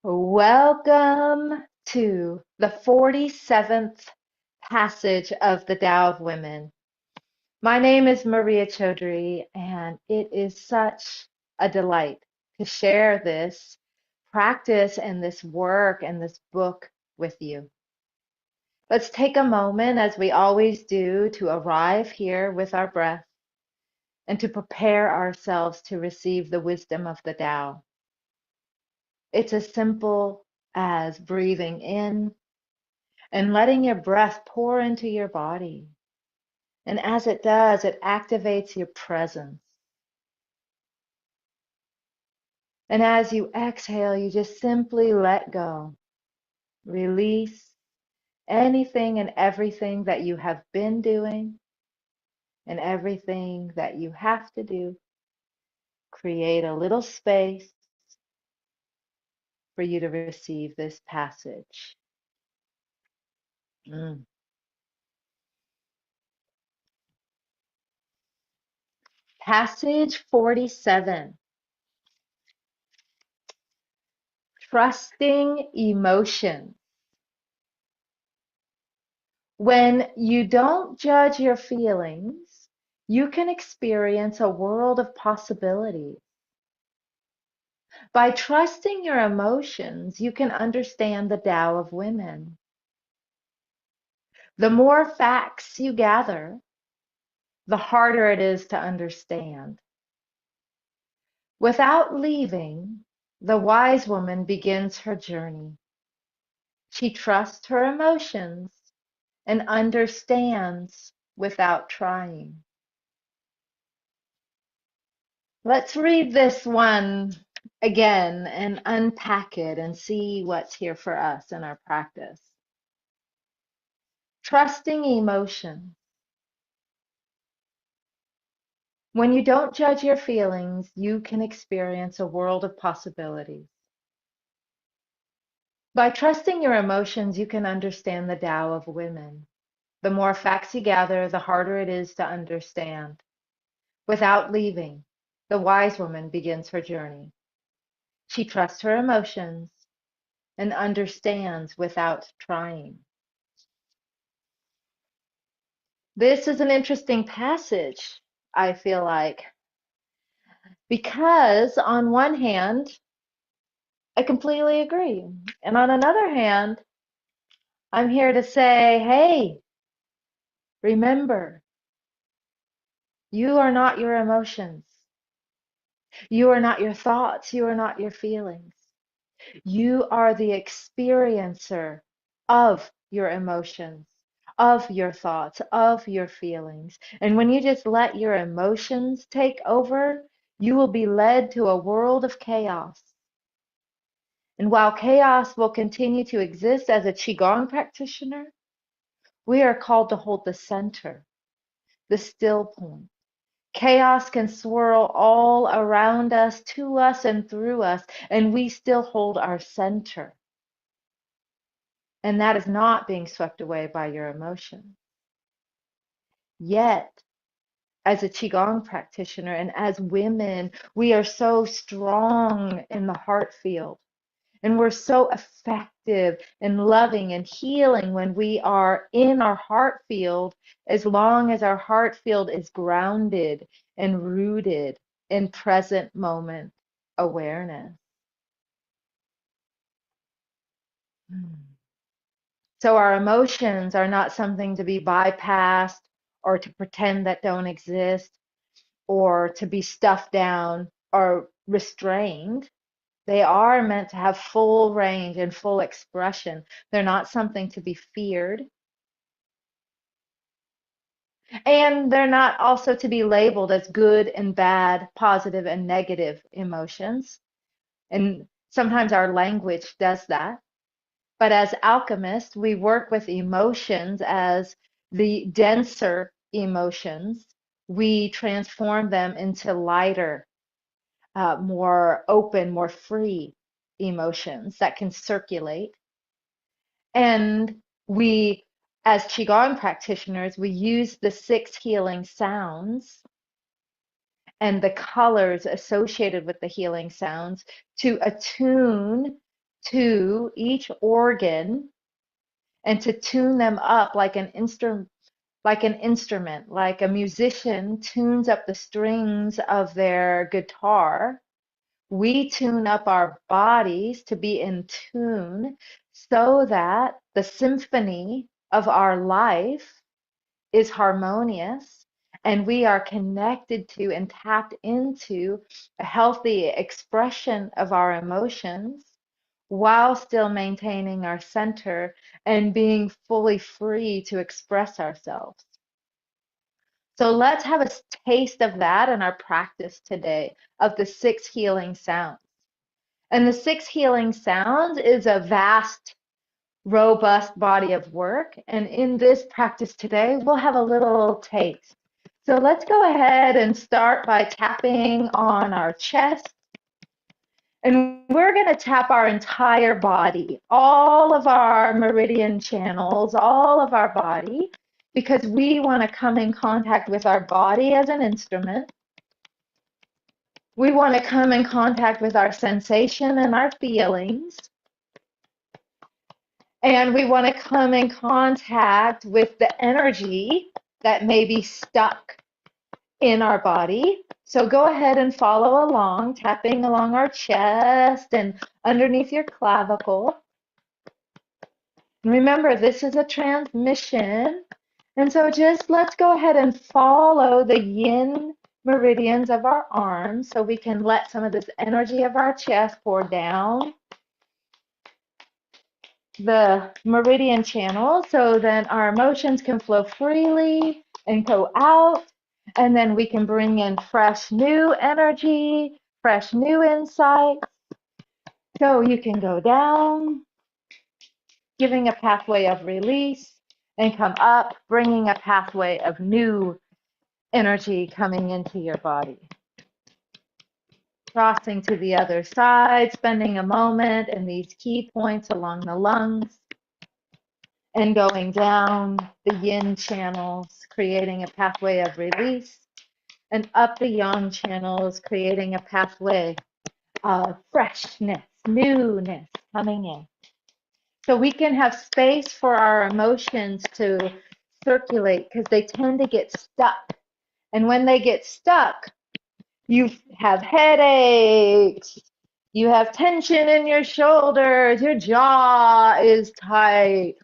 Welcome to the 47th passage of the Tao of Women. My name is Maria Chaudhry, and it is such a delight to share this practice and this work and this book with you. Let's take a moment, as we always do, to arrive here with our breath and to prepare ourselves to receive the wisdom of the Tao. It's as simple as breathing in and letting your breath pour into your body. And as it does, it activates your presence. And as you exhale, you just simply let go, release anything and everything that you have been doing and everything that you have to do. Create a little space for you to receive this passage. Mm. Passage 47. Trusting emotion. When you don't judge your feelings, you can experience a world of possibilities. By trusting your emotions, you can understand the Tao of Women. The more facts you gather, the harder it is to understand. Without leaving, the wise woman begins her journey. She trusts her emotions and understands without trying. Let's read this one again and unpack it and see what's here for us in our practice. Trusting emotion. When you don't judge your feelings, you can experience a world of possibilities. By trusting your emotions, you can understand the Tao of Women. The more facts you gather, the harder it is to understand. Without leaving, the wise woman begins her journey. She trusts her emotions and understands without trying. This is an interesting passage, I feel like, because on one hand, I completely agree. And on another hand, I'm here to say, hey, remember, you are not your emotions. You are not your thoughts. You are not your feelings. You are the experiencer of your emotions, of your thoughts, of your feelings. And when you just let your emotions take over, you will be led to a world of chaos. And while chaos will continue to exist as a Qigong practitioner, we are called to hold the center, the still point. Chaos can swirl all around us, to us, and through us, and we still hold our center. And that is not being swept away by your emotions. Yet, as a Qigong practitioner and as women, we are so strong in the heart field. And we're so effective and loving and healing when we are in our heart field, as long as our heart field is grounded and rooted in present moment awareness. So our emotions are not something to be bypassed or to pretend that don't exist or to be stuffed down or restrained. They are meant to have full range and full expression. They're not something to be feared. And they're not also to be labeled as good and bad, positive and negative emotions. And sometimes our language does that. But as alchemists, we work with emotions as the denser emotions. We transform them into lighter, more open, more free emotions that can circulate. And we, as Qigong practitioners, we use the 6 healing sounds and the colors associated with the healing sounds to attune to each organ and to tune them up like an instrument, like a musician tunes up the strings of their guitar. We tune up our bodies to be in tune so that the symphony of our life is harmonious and we are connected to and tapped into a healthy expression of our emotions while still maintaining our center and being fully free to express ourselves. So let's have a taste of that in our practice today of the 6 healing sounds. And the 6 healing sounds is a vast, robust body of work. And in this practice today, we'll have a little taste. So let's go ahead and start by tapping on our chest. And we're going to tap our entire body, all of our meridian channels, all of our body, because we want to come in contact with our body as an instrument. We want to come in contact with our sensation and our feelings. And we want to come in contact with the energy that may be stuck in our body. So go ahead and follow along, tapping along our chest and underneath your clavicle. Remember, this is a transmission. And so just let's go ahead and follow the yin meridians of our arms so we can let some of this energy of our chest pour down the meridian channel so then our emotions can flow freely and go out. And then we can bring in fresh new energy, fresh new insight. So you can go down, giving a pathway of release, and come up, bringing a pathway of new energy coming into your body. Crossing to the other side, spending a moment in these key points along the lungs, and going down the yin channels, creating a pathway of release, and up the yang channels, creating a pathway of freshness, newness coming in. So we can have space for our emotions to circulate because they tend to get stuck. And when they get stuck, you have headaches, you have tension in your shoulders, your jaw is tight,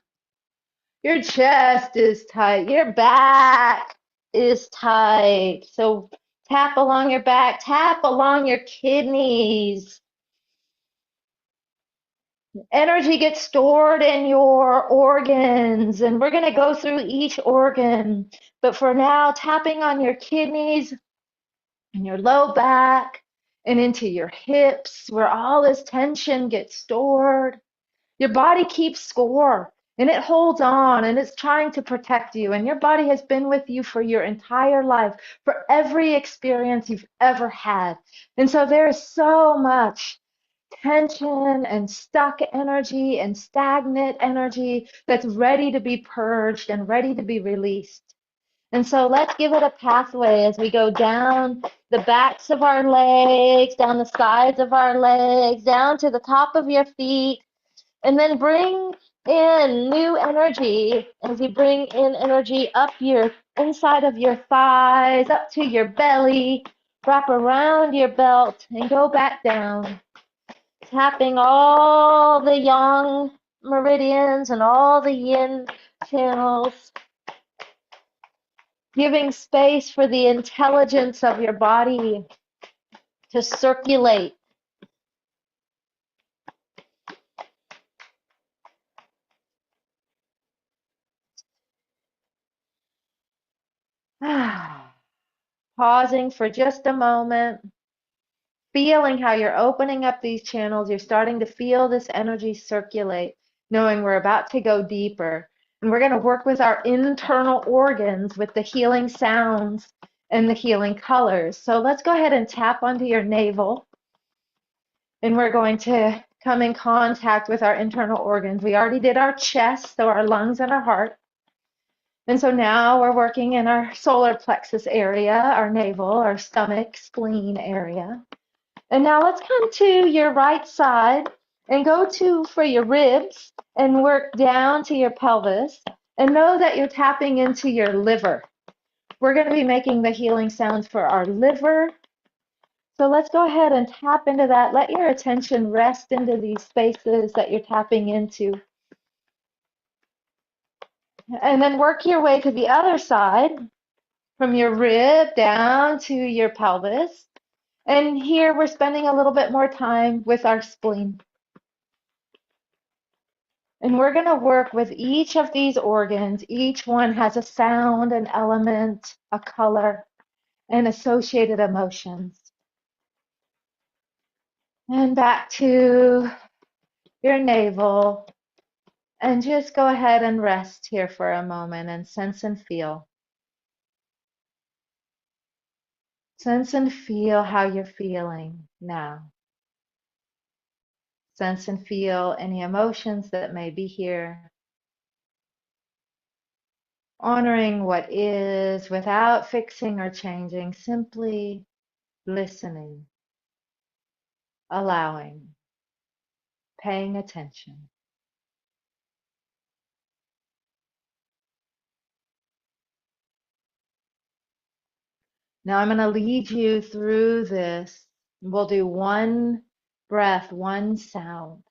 your chest is tight, your back is tight. So tap along your back, tap along your kidneys. Energy gets stored in your organs, and we're going to go through each organ. But for now, tapping on your kidneys and your low back and into your hips, where all this tension gets stored. Your body keeps score and it holds on and it's trying to protect you. And your body has been with you for your entire life, for every experience you've ever had. And so there is so much tension and stuck energy and stagnant energy that's ready to be purged and ready to be released. And so let's give it a pathway as we go down the backs of our legs, down the sides of our legs, down to the top of your feet, and then bring in new energy as you bring in energy up your inside of your thighs, up to your belly, wrap around your belt, and go back down. Tapping all the yang meridians and all the yin channels, giving space for the intelligence of your body to circulate. Pausing for just a moment, feeling how you're opening up these channels. You're starting to feel this energy circulate, knowing we're about to go deeper. And we're going to work with our internal organs with the healing sounds and the healing colors. So let's go ahead and tap onto your navel. And we're going to come in contact with our internal organs. We already did our chest, so our lungs and our heart. And so now we're working in our solar plexus area, our navel, our stomach, spleen area. And now let's come to your right side And go for your ribs and work down to your pelvis and know that you're tapping into your liver. We're going to be making the healing sounds for our liver. So let's go ahead and tap into that. Let your attention rest into these spaces that you're tapping into. And then work your way to the other side from your rib down to your pelvis. And here we're spending a little bit more time with our spleen. And we're going to work with each of these organs. Each one has a sound, an element, a color, and associated emotions. And back to your navel. And just go ahead and rest here for a moment and sense and feel. Sense and feel how you're feeling now. Sense and feel any emotions that may be here. Honoring what is without fixing or changing, simply listening, allowing, paying attention. Now I'm going to lead you through this. We'll do one breath, one sound.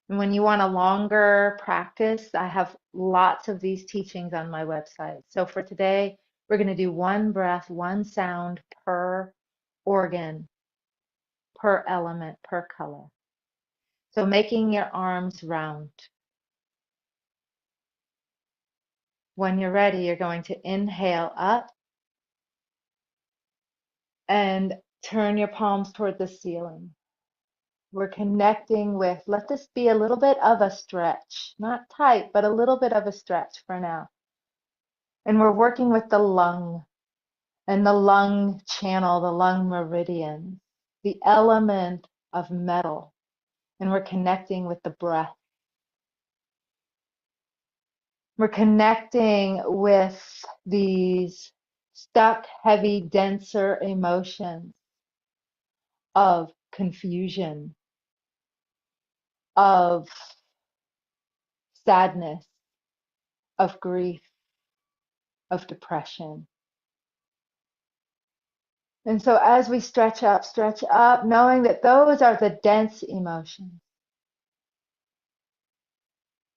And when you want a longer practice, I have lots of these teachings on my website. So for today, we're going to do one breath, one sound per organ, per element, per color. So making your arms round. When you're ready, you're going to inhale up and turn your palms toward the ceiling. We're connecting with, let this be a little bit of a stretch, not tight, but a little bit of a stretch for now. And we're working with the lung and the lung channel, the lung meridian, the element of metal. And we're connecting with the breath. We're connecting with these stuck, heavy, denser emotions of confusion, of sadness, of grief, of depression. And so as we stretch up, knowing that those are the dense emotions.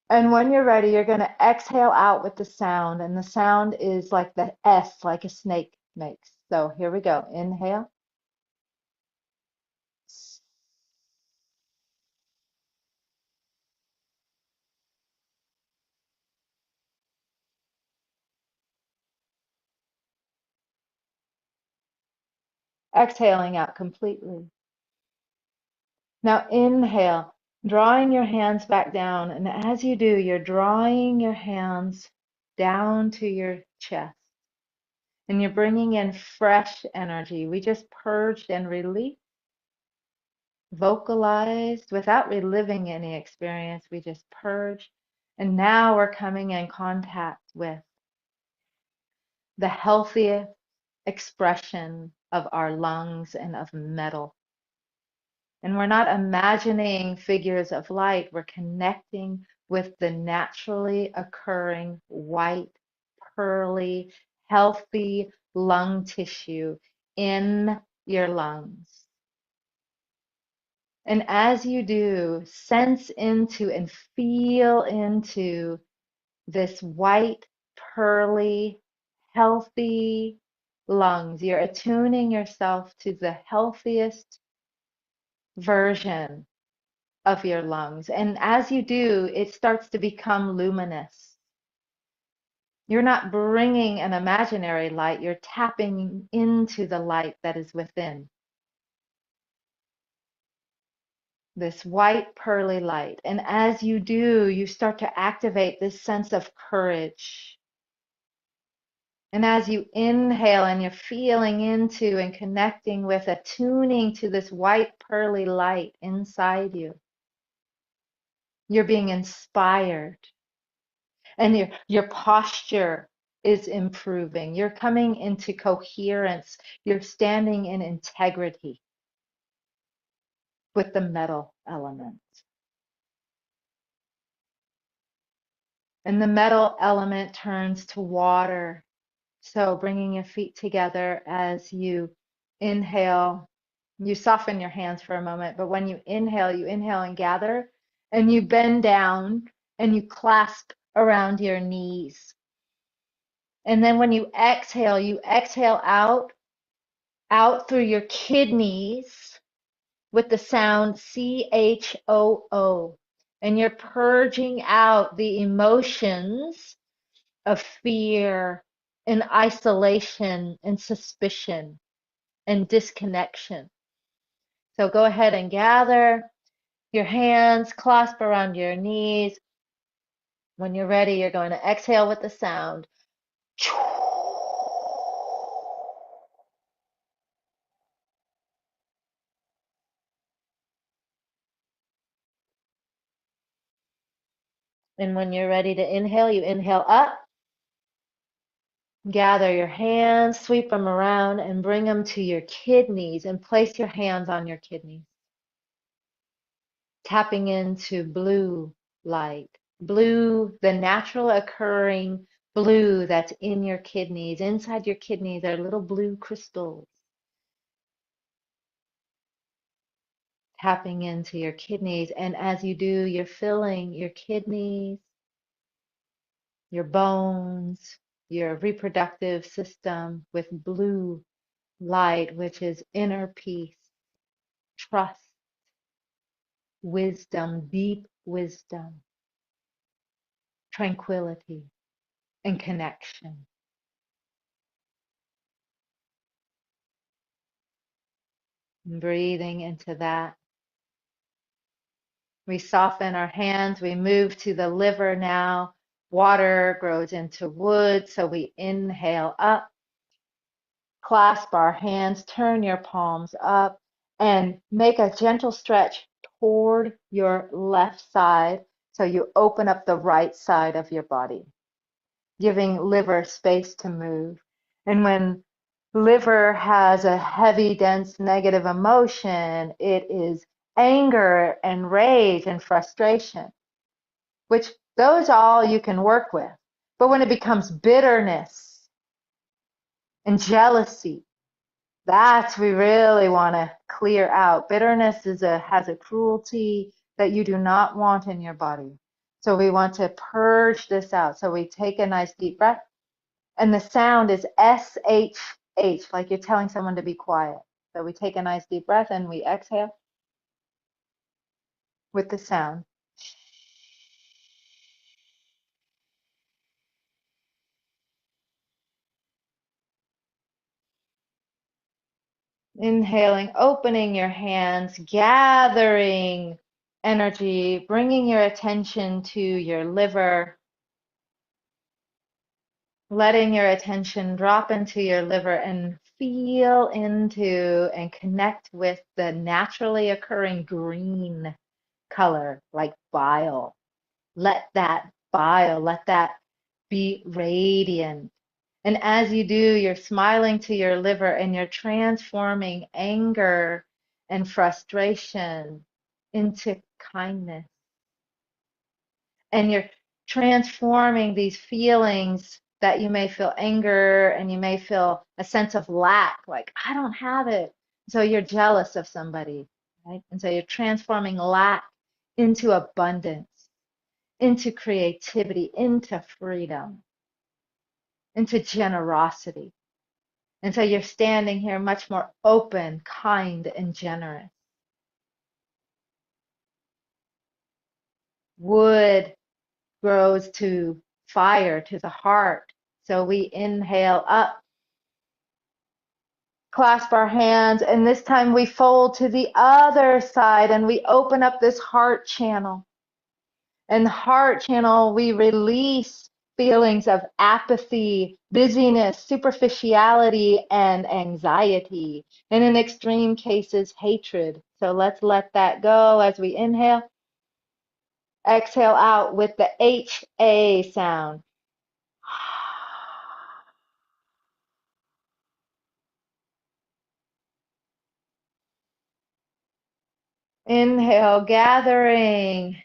And when you're ready, you're going to exhale out with the sound. And the sound is like the S, like a snake makes. So here we go. Inhale. Exhaling out completely. Now inhale, drawing your hands back down. And as you do, you're drawing your hands down to your chest. And you're bringing in fresh energy. We just purged and released, vocalized without reliving any experience. We just purged. And now we're coming in contact with the healthiest expression of our lungs and of metal. And we're not imagining figures of light. We're connecting with the naturally occurring white, pearly, healthy lung tissue in your lungs. And as you do, sense into and feel into this white, pearly, healthy lungs. You're attuning yourself to the healthiest version of your lungs. And as you do, it starts to become luminous. You're not bringing an imaginary light, you're tapping into the light that is within. This white pearly light. And as you do, you start to activate this sense of courage. And as you inhale and you're feeling into and connecting with, attuning to this white pearly light inside you, you're being inspired. And your posture is improving. You're coming into coherence. You're standing in integrity with the metal element. and the metal element turns to water. So bringing your feet together as you inhale, you soften your hands for a moment, but when you inhale and gather, and you bend down and you clasp around your knees. And then when you exhale out through your kidneys with the sound CHOO. And you're purging out the emotions of fear and isolation and suspicion and disconnection. So go ahead and gather your hands, clasp around your knees. When you're ready, you're going to exhale with the sound. And when you're ready to inhale, you inhale up, gather your hands, sweep them around, and bring them to your kidneys and place your hands on your kidneys, tapping into blue light. Blue, the natural occurring blue that's in your kidneys. Inside your kidneys are little blue crystals. Tapping into your kidneys. And as you do, you're filling your kidneys, your bones, your reproductive system with blue light, which is inner peace, trust, wisdom, deep wisdom, tranquility, and connection. And breathing into that. We soften our hands. We move to the liver now. Water grows into wood. So we inhale up, clasp our hands, turn your palms up, and make a gentle stretch toward your left side. So you open up the right side of your body, giving liver space to move. And when liver has a heavy, dense, negative emotion, it is anger and rage and frustration, which those all you can work with. But when it becomes bitterness and jealousy, that's we really want to clear out. Bitterness has a cruelty that you do not want in your body. So we want to purge this out. So we take a nice deep breath. And the sound is SHH, like you're telling someone to be quiet. So we take a nice deep breath and we exhale with the sound. Inhaling, opening your hands, gathering energy, bringing your attention to your liver, letting your attention drop into your liver and feel into and connect with the naturally occurring green color, like bile. Let that bile, let that be radiant. And as you do, you're smiling to your liver and you're transforming anger and frustration into kindness. And you're transforming these feelings that you may feel anger and you may feel a sense of lack, like, I don't have it. So you're jealous of somebody, right? And so you're transforming lack into abundance, into creativity, into freedom, into generosity. And so you're standing here much more open, kind, and generous. Wood grows to fire, to the heart. So we inhale up, clasp our hands, and this time we fold to the other side and we open up this heart channel. And the heart channel, we release feelings of apathy, busyness, superficiality, and anxiety. And in extreme cases, hatred. So let's let that go as we inhale. Exhale out with the HA sound. Inhale, gathering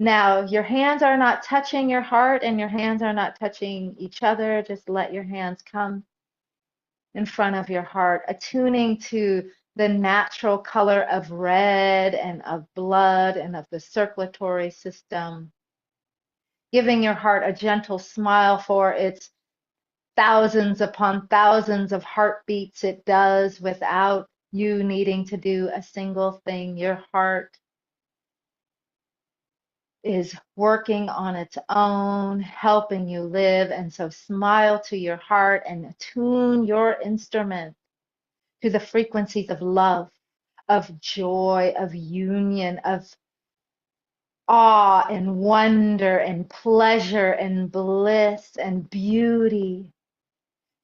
Now, your hands are not touching your heart and your hands are not touching each other. Just let your hands come in front of your heart, attuning to the natural color of red and of blood and of the circulatory system, giving your heart a gentle smile for its thousands upon thousands of heartbeats it does without you needing to do a single thing. Your heart is working on its own, helping you live. And so smile to your heart and attune your instrument to the frequencies of love, of joy, of union, of awe and wonder and pleasure and bliss and beauty.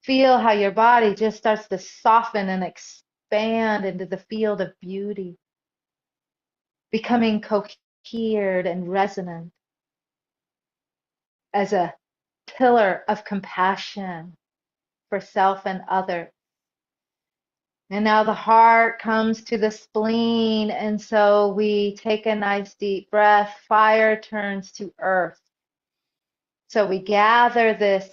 Feel how your body just starts to soften and expand into the field of beauty, becoming cohered and resonant as a pillar of compassion for self and other. And now the heart comes to the spleen, and so we take a nice deep breath. Fire turns to earth. So we gather this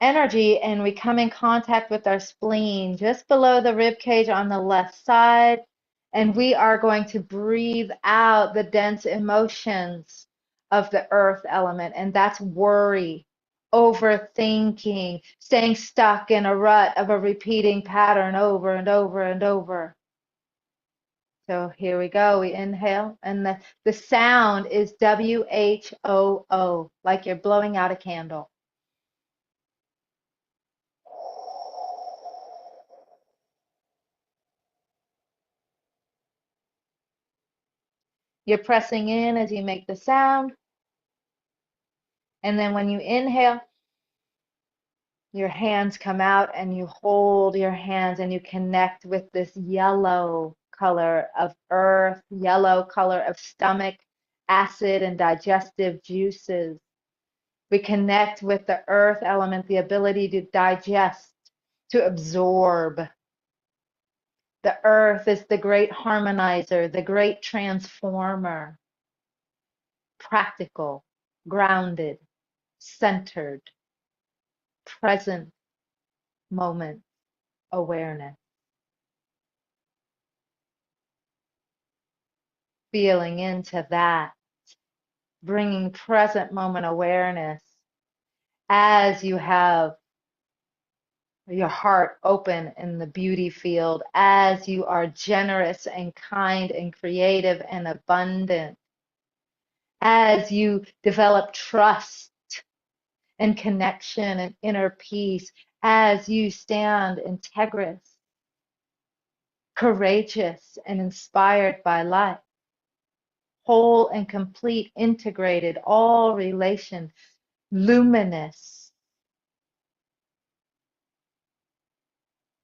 energy and we come in contact with our spleen just below the rib cage on the left side. And we are going to breathe out the dense emotions of the earth element, and that's worry, overthinking, staying stuck in a rut of a repeating pattern over and over and over. So here we go. We inhale, and the sound is WHOO, like you're blowing out a candle. You're pressing in as you make the sound. And then when you inhale, your hands come out and you hold your hands and you connect with this yellow color of earth, yellow color of stomach, acid and digestive juices. We connect with the earth element, the ability to digest, to absorb. The earth is the great harmonizer, the great transformer, practical, grounded, centered, present moment awareness. Feeling into that, bringing present moment awareness as you have your heart open in the beauty field, as you are generous and kind and creative and abundant, as you develop trust and connection and inner peace, as you stand integrous, courageous, and inspired by life, whole and complete, integrated, all relation, luminous.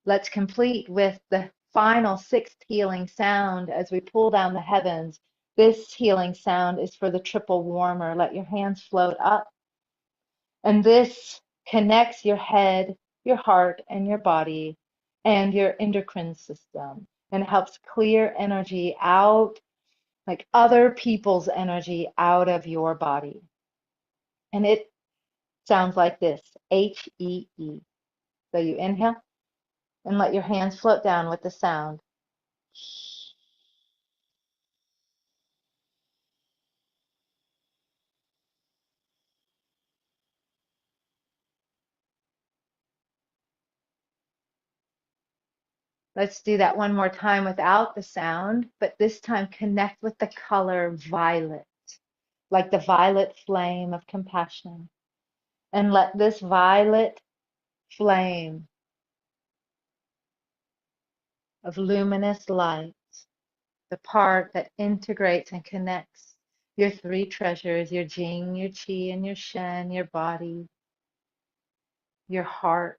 Let's complete with the final sixth healing sound as we pull down the heavens. This healing sound is for the triple warmer. Let your hands float up. And this connects your head, your heart, and your body, and your endocrine system, and helps clear energy out, like other people's energy, out of your body. And it sounds like this, H-E-E. So you inhale and let your hands float down with the sound. Let's do that one more time without the sound, but this time connect with the color violet, like the violet flame of compassion. And let this violet flame of luminous light, the part that integrates and connects your three treasures, your Jing, your Qi, and your Shen, your body, your heart,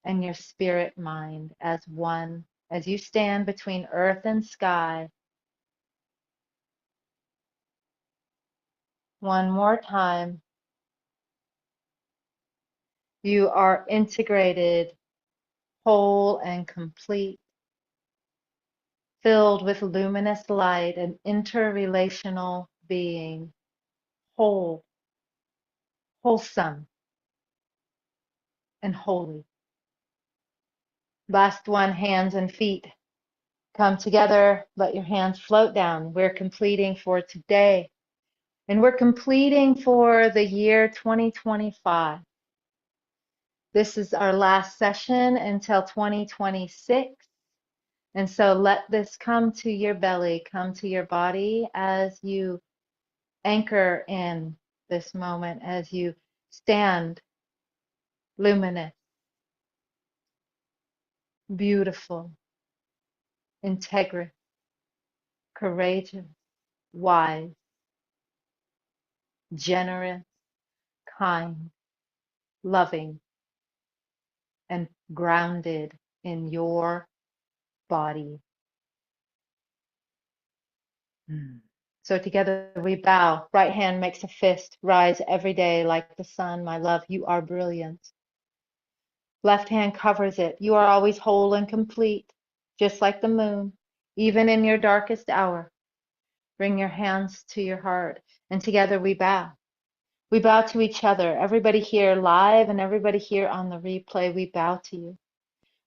and your spirit mind as one, as you stand between earth and sky. One more time. You are integrated, whole, and complete, filled with luminous light, an interrelational being. whole, wholesome, and holy. Last one, hands and feet come together. Let your hands float down. We're completing for today. And we're completing for the year 2025. This is our last session until 2026. And so let this come to your belly, come to your body as you anchor in this moment, as you stand luminous, beautiful, integrous, courageous, wise, generous, kind, loving, and grounded in your body. So together we bow. Right hand makes a fist. Rise every day like the sun. My love, you are brilliant. Left hand covers it. You are always whole and complete, just like the moon, even in your darkest hour. Bring your hands to your heart, and together we bow. We bow to each other. Everybody here live and everybody here on the replay, we bow to you.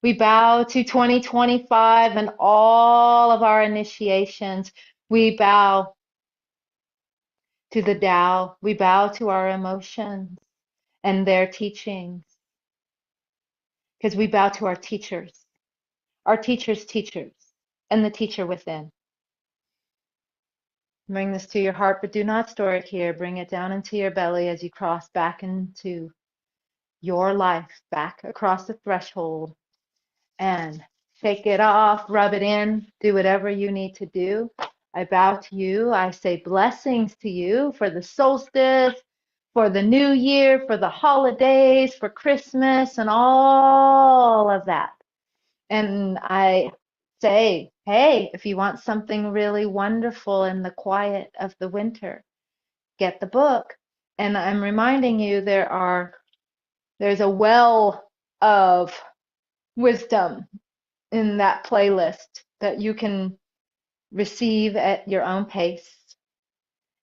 We bow to 2025 and all of our initiations. We bow to the Tao. We bow to our emotions and their teachings, because we bow to our teachers, teachers, and the teacher within. Bring this to your heart, but do not store it here. Bring it down into your belly as you cross back into your life, back across the threshold, and shake it off, rub it in, do whatever you need to do. I bow to you. I say blessings to you for the solstice, for the new year, for the holidays, for Christmas, and all of that. And I say, hey, if you want something really wonderful in the quiet of the winter, get the book. And I'm reminding you there's a well of wisdom in that playlist that you can receive at your own pace.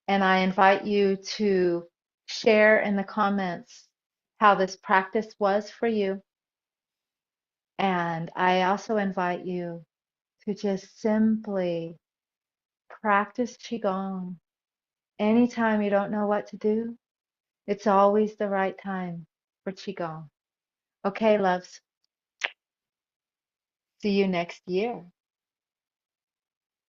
And I invite you to share in the comments how this practice was for you. And I also invite you to just simply practice Qigong. Anytime you don't know what to do, it's always the right time for Qigong. Okay, loves. See you next year.